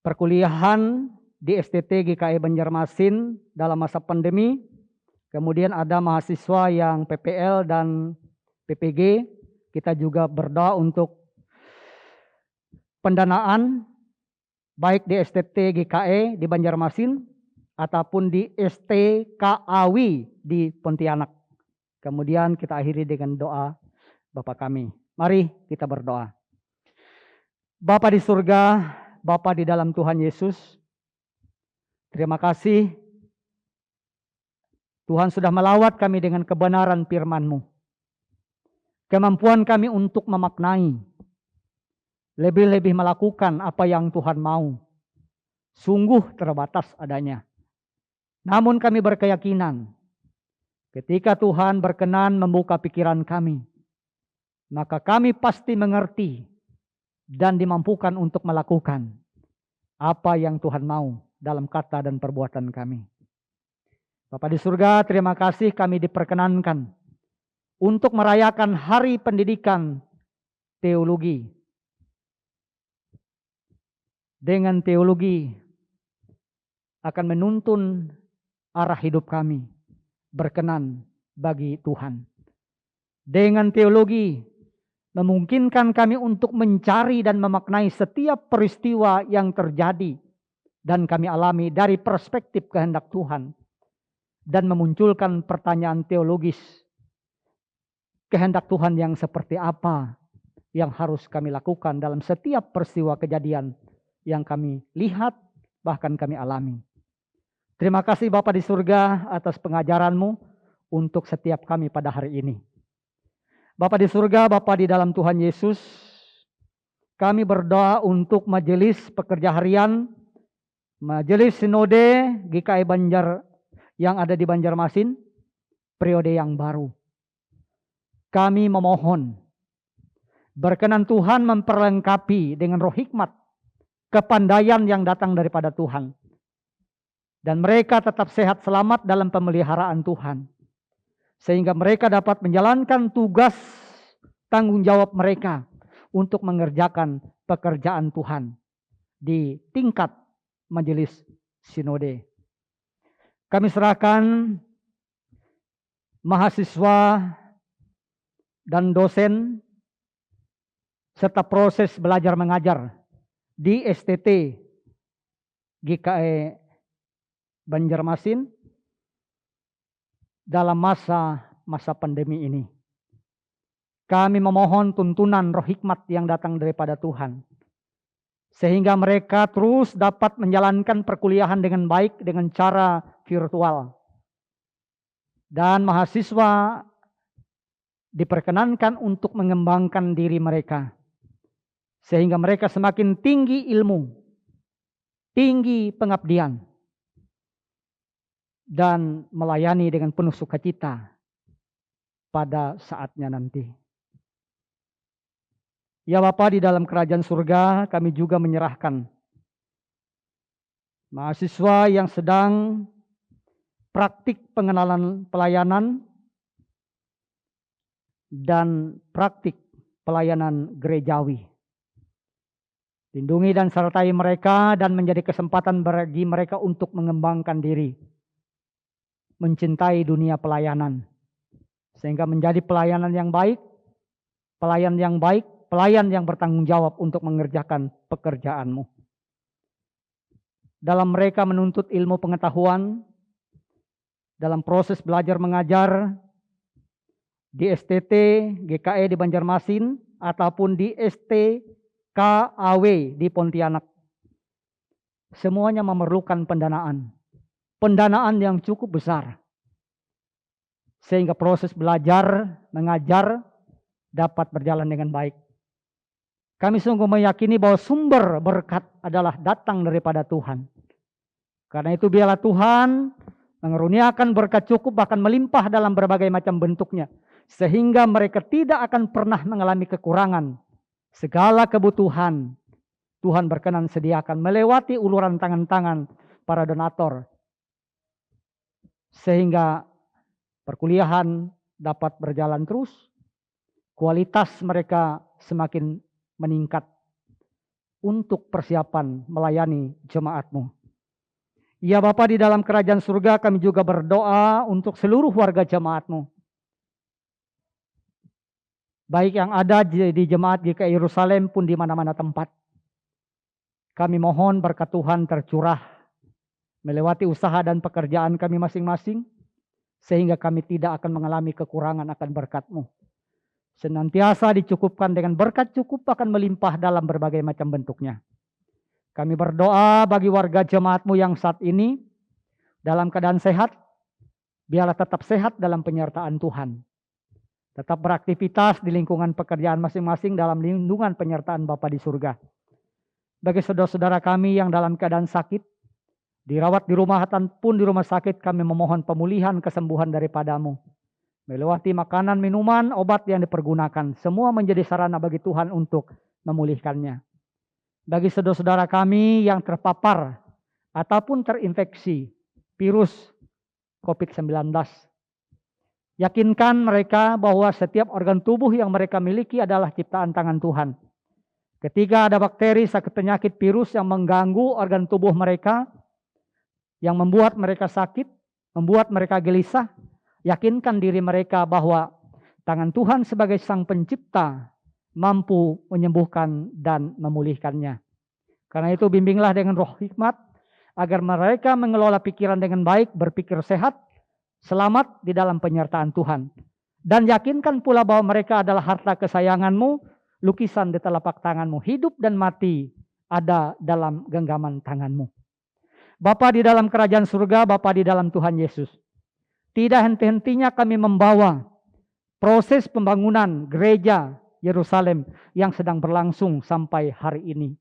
perkuliahan di STT GKE Banjarmasin dalam masa pandemi, kemudian ada mahasiswa yang PPL dan PPG. Kita juga berdoa untuk pendanaan baik di STT GKE di Banjarmasin ataupun di STKAWI di Pontianak. Kemudian kita akhiri dengan doa Bapa kami. Mari kita berdoa. Bapa di surga, Bapa di dalam Tuhan Yesus, terima kasih Tuhan sudah melawat kami dengan kebenaran firman-Mu. Kemampuan kami untuk memaknai, lebih-lebih melakukan apa yang Tuhan mau, sungguh terbatas adanya. Namun kami berkeyakinan, ketika Tuhan berkenan membuka pikiran kami, maka kami pasti mengerti dan dimampukan untuk melakukan apa yang Tuhan mau dalam kata dan perbuatan kami. Bapa di surga, terima kasih kami diperkenankan untuk merayakan Hari Pendidikan Teologi. Dengan teologi akan menuntun arah hidup kami, berkenan bagi Tuhan. Dengan teologi memungkinkan kami untuk mencari dan memaknai setiap peristiwa yang terjadi dan kami alami dari perspektif kehendak Tuhan, dan memunculkan pertanyaan teologis, kehendak Tuhan yang seperti apa yang harus kami lakukan dalam setiap peristiwa kejadian yang kami lihat, bahkan kami alami. Terima kasih Bapa di surga atas pengajaran-Mu untuk setiap kami pada hari ini. Bapa di surga, Bapa di dalam Tuhan Yesus, kami berdoa untuk majelis pekerja harian, majelis sinode GKI Banjar yang ada di Banjarmasin, periode yang baru. Kami memohon, berkenan Tuhan memperlengkapi dengan roh hikmat, kepandaian yang datang daripada Tuhan. Dan mereka tetap sehat selamat dalam pemeliharaan Tuhan. Sehingga mereka dapat menjalankan tugas tanggung jawab mereka untuk mengerjakan pekerjaan Tuhan di tingkat majelis sinode. Kami serahkan mahasiswa dan dosen serta proses belajar mengajar di STT GKI Banjarmasin dalam masa pandemi ini. Kami memohon tuntunan roh hikmat yang datang daripada Tuhan, sehingga mereka terus dapat menjalankan perkuliahan dengan baik dengan cara virtual. Dan mahasiswa diperkenankan untuk mengembangkan diri mereka, sehingga mereka semakin tinggi ilmu, tinggi pengabdian, dan melayani dengan penuh sukacita pada saatnya nanti. Ya Bapa di dalam kerajaan surga, kami juga menyerahkan mahasiswa yang sedang praktik pengenalan pelayanan dan praktik pelayanan gerejawi. Lindungi dan sertai mereka dan menjadi kesempatan bagi mereka untuk mengembangkan diri, mencintai dunia pelayanan, sehingga menjadi pelayan yang baik, pelayan yang bertanggung jawab untuk mengerjakan pekerjaan-Mu. Dalam mereka menuntut ilmu pengetahuan, dalam proses belajar mengajar, di STT GKI di Banjarmasin, ataupun di STKAW di Pontianak. Semuanya memerlukan pendanaan yang cukup besar, sehingga proses belajar mengajar dapat berjalan dengan baik. Kami sungguh meyakini bahwa sumber berkat adalah datang daripada Tuhan. Karena itu biarlah Tuhan mengaruniakan berkat cukup bahkan melimpah dalam berbagai macam bentuknya, sehingga mereka tidak akan pernah mengalami kekurangan. Segala kebutuhan Tuhan berkenan sediakan melewati uluran tangan-tangan para donatur, sehingga perkuliahan dapat berjalan terus, kualitas mereka semakin meningkat untuk persiapan melayani jemaat-Mu. Ya Bapa di dalam kerajaan surga, kami juga berdoa untuk seluruh warga jemaat-Mu, baik yang ada di jemaat GKI Yerusalem pun di mana-mana tempat. Kami mohon berkat Tuhan tercurah melewati usaha dan pekerjaan kami masing-masing, sehingga kami tidak akan mengalami kekurangan akan berkat-Mu. Senantiasa dicukupkan dengan berkat cukup akan melimpah dalam berbagai macam bentuknya. Kami berdoa bagi warga jemaat-Mu yang saat ini dalam keadaan sehat, biarlah tetap sehat dalam penyertaan Tuhan. Tetap beraktivitas di lingkungan pekerjaan masing-masing dalam lindungan penyertaan Bapa di surga. Bagi saudara-saudara kami yang dalam keadaan sakit, dirawat di rumah ataupun di rumah sakit, kami memohon pemulihan kesembuhan daripada-Mu. Melewati makanan, minuman, obat yang dipergunakan, semua menjadi sarana bagi Tuhan untuk memulihkannya. Bagi saudara-saudara kami yang terpapar ataupun terinfeksi virus COVID-19, yakinkan mereka bahwa setiap organ tubuh yang mereka miliki adalah ciptaan tangan Tuhan. Ketika ada bakteri, sakit penyakit, virus yang mengganggu organ tubuh mereka, yang membuat mereka sakit, membuat mereka gelisah, Yakinkan diri mereka bahwa tangan Tuhan sebagai Sang Pencipta mampu menyembuhkan dan memulihkannya. Karena itu bimbinglah dengan roh hikmat, agar mereka mengelola pikiran dengan baik, berpikir sehat, selamat di dalam penyertaan Tuhan. Dan yakinkan pula bahwa mereka adalah harta kesayanganmu, lukisan di telapak tanganmu, hidup dan mati ada dalam genggaman tanganmu. Bapa di dalam kerajaan surga, Bapa di dalam Tuhan Yesus, tidak henti-hentinya kami membawa proses pembangunan gereja Yerusalem yang sedang berlangsung sampai hari ini.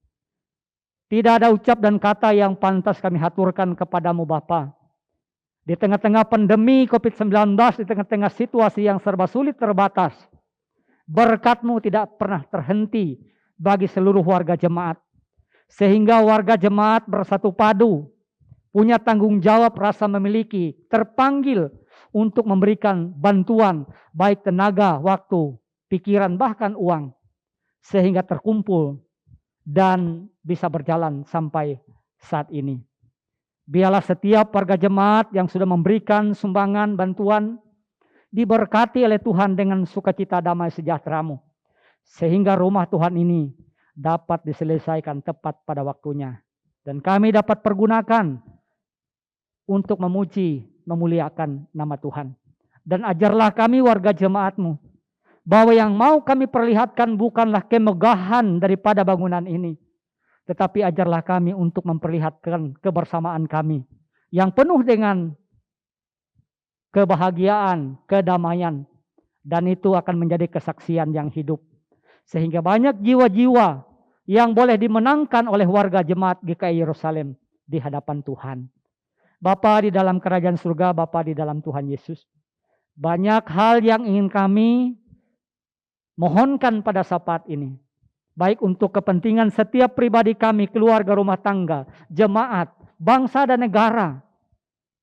Tidak ada ucap dan kata yang pantas kami haturkan kepadamu Bapa. Di tengah-tengah pandemi COVID-19, di tengah-tengah situasi yang serba sulit terbatas, berkat-Mu tidak pernah terhenti bagi seluruh warga jemaat. Sehingga warga jemaat bersatu padu, punya tanggung jawab rasa memiliki, terpanggil untuk memberikan bantuan, baik tenaga, waktu, pikiran, bahkan uang, sehingga terkumpul dan bisa berjalan sampai saat ini. Biarlah setiap warga jemaat yang sudah memberikan sumbangan bantuan diberkati oleh Tuhan dengan sukacita damai sejahtera-Mu, sehingga rumah Tuhan ini dapat diselesaikan tepat pada waktunya, dan kami dapat pergunakan untuk memuji, memuliakan nama Tuhan. Dan ajarlah kami warga jemaat-Mu, bahwa yang mau kami perlihatkan bukanlah kemegahan daripada bangunan ini, tetapi ajarlah kami untuk memperlihatkan kebersamaan kami yang penuh dengan kebahagiaan, kedamaian, dan itu akan menjadi kesaksian yang hidup. Sehingga banyak jiwa-jiwa yang boleh dimenangkan oleh warga jemaat GKI Yerusalem di hadapan Tuhan. Bapa di dalam kerajaan surga, Bapa di dalam Tuhan Yesus, banyak hal yang ingin kami mohonkan pada saat ini, baik untuk kepentingan setiap pribadi kami, keluarga, rumah tangga, jemaat, bangsa dan negara.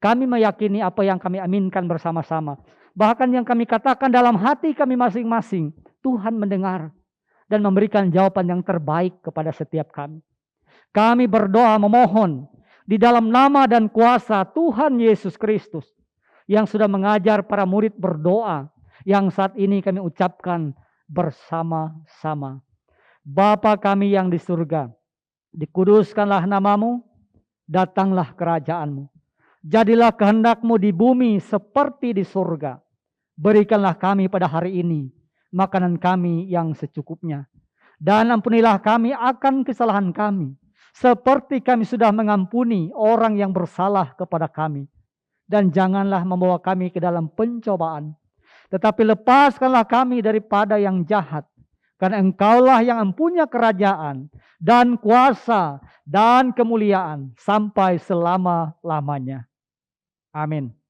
Kami meyakini apa yang kami aminkan bersama-sama. Bahkan yang kami katakan dalam hati kami masing-masing, Tuhan mendengar dan memberikan jawaban yang terbaik kepada setiap kami. Kami berdoa memohon di dalam nama dan kuasa Tuhan Yesus Kristus yang sudah mengajar para murid berdoa, yang saat ini kami ucapkan bersama-sama. Bapa kami yang di surga, dikuduskanlah namamu, datanglah kerajaan-Mu. Jadilah kehendak-Mu di bumi seperti di surga. Berikanlah kami pada hari ini makanan kami yang secukupnya. Dan ampunilah kami akan kesalahan kami, seperti kami sudah mengampuni orang yang bersalah kepada kami. Dan janganlah membawa kami ke dalam pencobaan, tetapi lepaskanlah kami daripada yang jahat. Karena Engkaulah yang mempunyai kerajaan dan kuasa dan kemuliaan sampai selama-lamanya. Amin.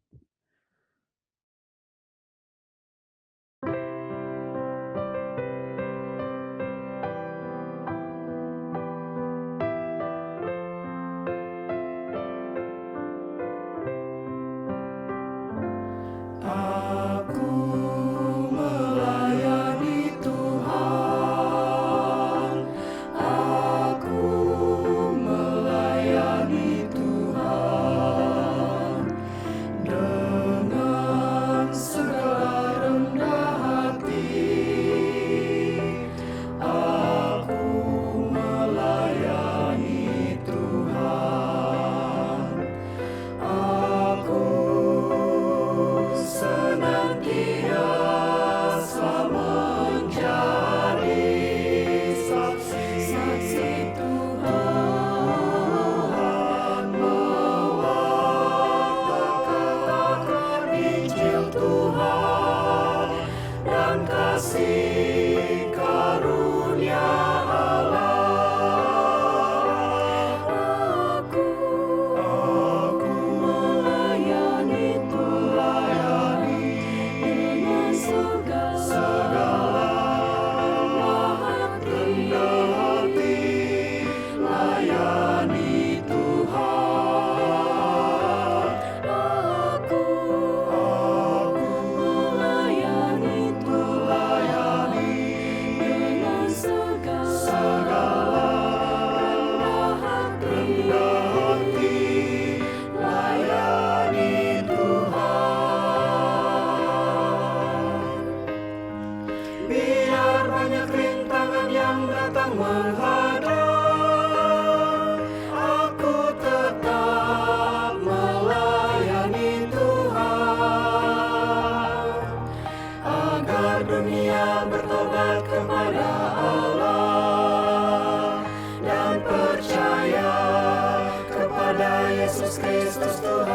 Yesus Kristus Tuhan.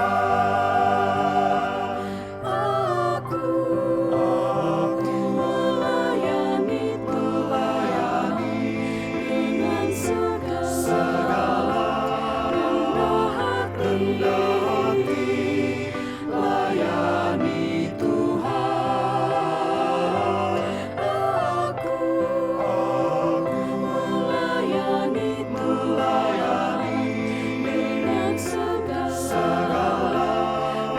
Aku melayani Tuhan dengan segala rendah hati, layani Tuhan. Aku melayani Tuhan dengan segala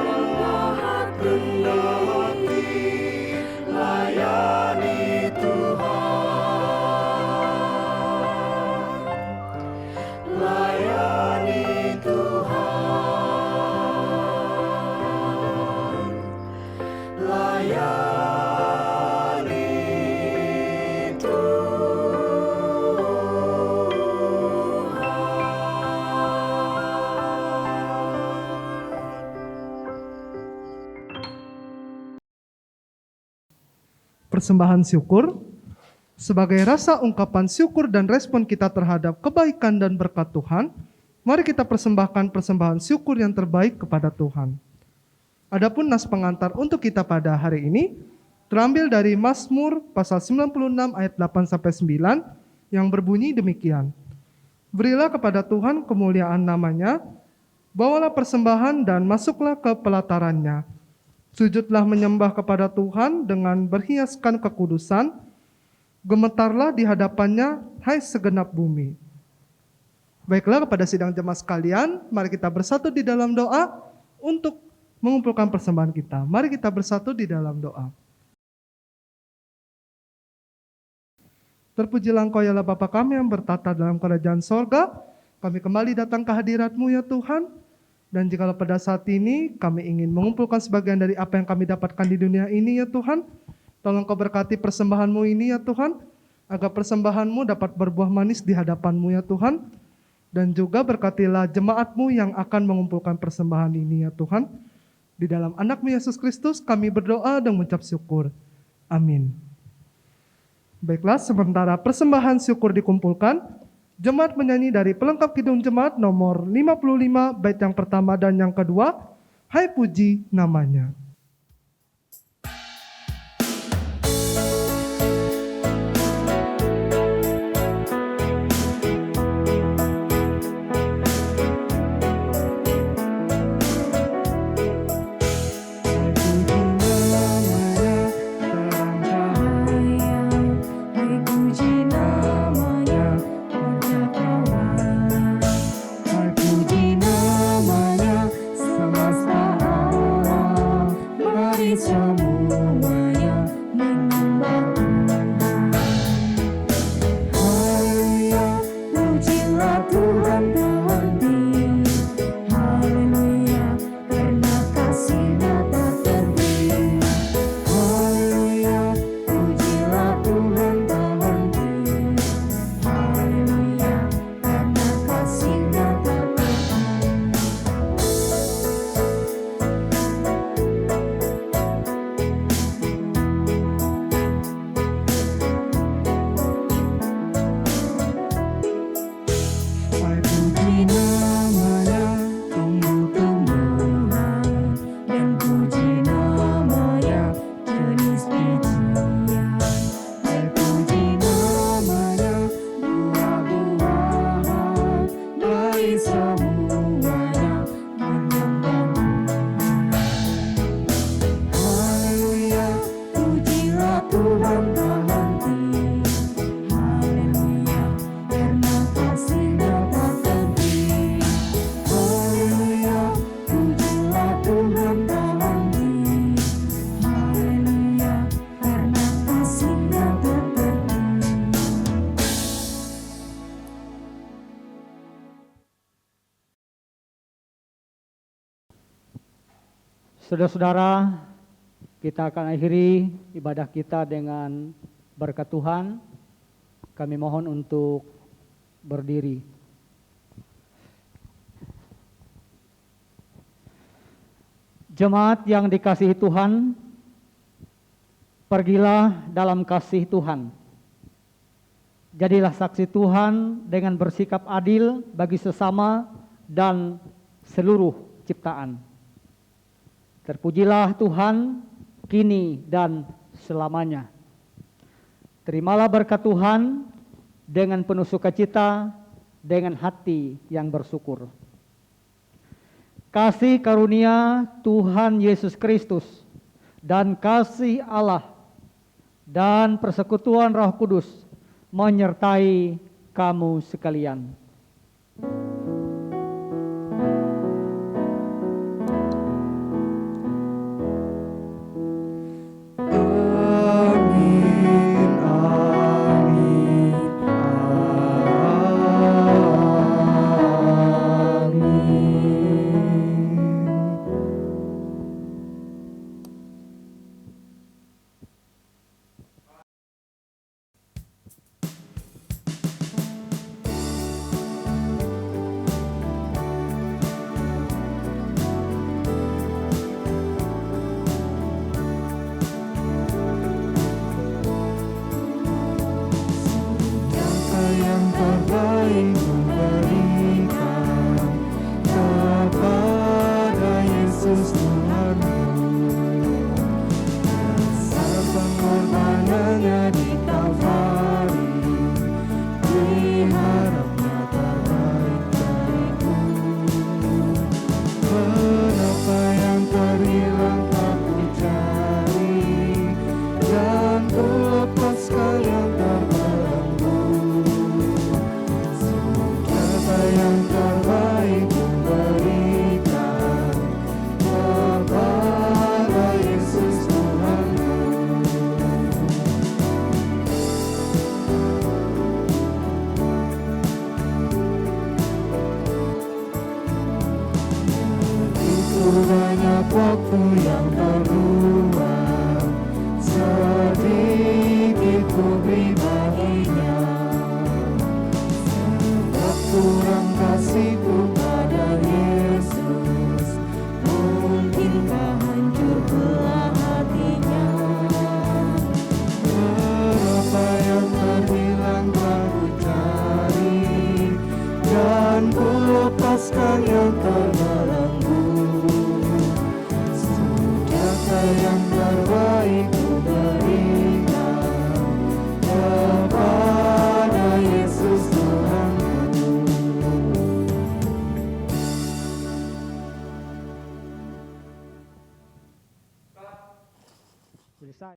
rendah hati, layani Tuhan, layani Tuhan, layani Persembahan syukur sebagai rasa ungkapan syukur dan respon kita terhadap kebaikan dan berkat Tuhan. Mari kita persembahkan persembahan syukur yang terbaik kepada Tuhan. Adapun nas pengantar untuk kita pada hari ini terambil dari Mazmur pasal 96 ayat 8-9 yang berbunyi demikian. Berilah kepada Tuhan kemuliaan namanya, bawalah persembahan dan masuklah ke pelatarannya. Sujudlah menyembah kepada Tuhan dengan berhiaskan kekudusan, gemetarlah di hadapannya, hai segenap bumi. Baiklah kepada sidang jemaat sekalian, mari kita bersatu di dalam doa untuk mengumpulkan persembahan kita. Mari kita bersatu di dalam doa. Terpujilah Engkau ya Allah Bapa kami yang bertata dalam kerajaan sorga. Kami kembali datang ke hadirat-Mu ya Tuhan. Dan jikalau pada saat ini kami ingin mengumpulkan sebagian dari apa yang kami dapatkan di dunia ini ya Tuhan, tolong Kau berkati persembahan-Mu ini ya Tuhan, agar persembahan-Mu dapat berbuah manis di hadapan-Mu ya Tuhan, dan juga berkatilah jemaat-Mu yang akan mengumpulkan persembahan ini ya Tuhan. Di dalam anak-Mu Yesus Kristus kami berdoa dan mengucap syukur. Amin. Baiklah, sementara persembahan syukur dikumpulkan, jemaat menyanyi dari pelengkap kidung jemaat nomor 55 bait yang pertama dan yang kedua, hai puji namanya. Saudara-saudara, kita akan akhiri ibadah kita dengan berkat Tuhan. Kami mohon untuk berdiri. Jemaat yang dikasihi Tuhan, pergilah dalam kasih Tuhan. Jadilah saksi Tuhan dengan bersikap adil bagi sesama dan seluruh ciptaan. Terpujilah Tuhan kini dan selamanya. Terimalah berkat Tuhan dengan penuh sukacita, dengan hati yang bersyukur. Kasih karunia Tuhan Yesus Kristus dan kasih Allah dan persekutuan Roh Kudus menyertai kamu sekalian. Amin, amin, amin. Kata yang terbaik memberikan kepada Yesus Tuhanmu. Dasar pengorbanannya di Kalvari, diharapnya terbaik dariku. Berapa yang terhilang aku cari, dan ku lepaskan yang terbelenggu. Kata yang terbaik memberikan kepada Yesus Tuhanmu. Begitu banyak waktu yang terluang, sedikit ku beri baginya. Sebab kurang kasihku pada Yesus, mungkinkah hancur belah hatinya. Berapa yang terhilang telah ku cari, dan ku lepaskan yang terbelenggu. Senjata yang terbaik